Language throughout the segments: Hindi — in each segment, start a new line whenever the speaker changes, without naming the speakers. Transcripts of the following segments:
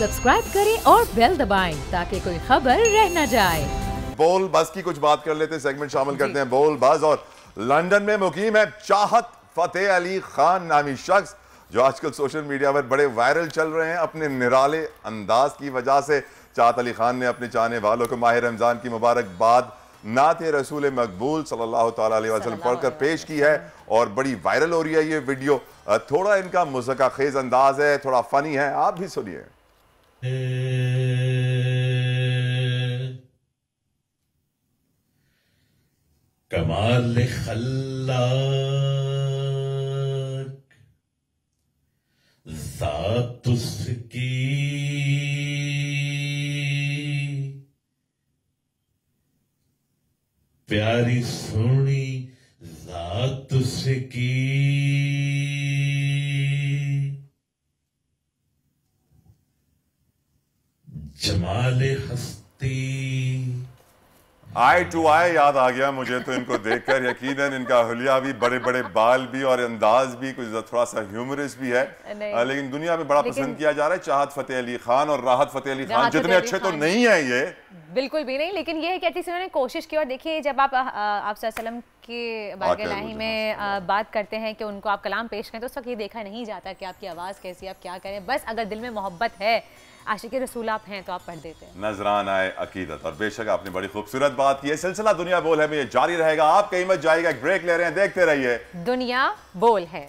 सब्सक्राइब करें और बेल दबाएं ताकि कोई खबर रह न जाए।
बोल बस की कुछ बात कर लेते हैं, सेगमेंट शामिल करते हैं बोल बस। और लंदन में मुकीम है चाहत फतेह अली खान नामी शख्स जो आजकल सोशल मीडिया पर बड़े वायरल चल रहे हैं अपने निराले अंदाज की वजह से। चाहत अली खान ने अपने चाहने वालों को माह रमजान की मुबारकबाद नात रसूल मकबूल सल्लल्लाहु तआला अलैहि वसल्लम पढ़कर पेश की है और बड़ी वायरल हो रही है ये वीडियो। थोड़ा इनका मुज़क्का खेज अंदाज है, थोड़ा फनी है, आप भी सुनिए।
कमाल खल्लाक ज़ात उसकी प्यारी सोनी ज़ात उसकी जमाले हस्ती।
आई टू आई याद आ गया मुझे तो इनको देखकर। यकीनन इनका हुलिया भी, बड़े बड़े बाल भी और अंदाज भी कुछ थोड़ा सा ह्यूमरस भी है, लेकिन दुनिया में बड़ा पसंद किया जा रहा है। चाहत फतेह अली खान और राहत फतेह अली खान जितने अच्छे तो नहीं है ये, बिल्कुल
भी नहीं, लेकिन ये है कि एटलीस्ट उन्होंने कोशिश की। और देखिए जब आप सल्लल्लाहु के बारगाह में बात करते हैं कि उनको आप कलाम पेश करें तो उस वक्त ये देखा नहीं जाता कि आपकी आवाज़ कैसी, आप क्या करें। बस अगर दिल में मोहब्बत है, आशिक़ रसूल आप हैं तो आप पढ़ देते हैं।
नजरान आए अकीदत। और बेशक आपने बड़ी खूबसूरत बात की है। सिलसिला दुनिया बोल है में ये जारी रहेगा, आप कहीं मत जाइएगा, एक ब्रेक ले रहे हैं, देखते रहिए
दुनिया बोल है।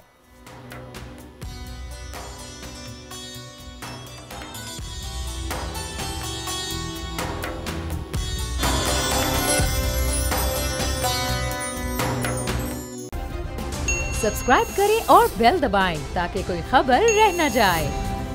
सब्सक्राइब करें और बेल दबाएं ताकि कोई खबर रह न जाए।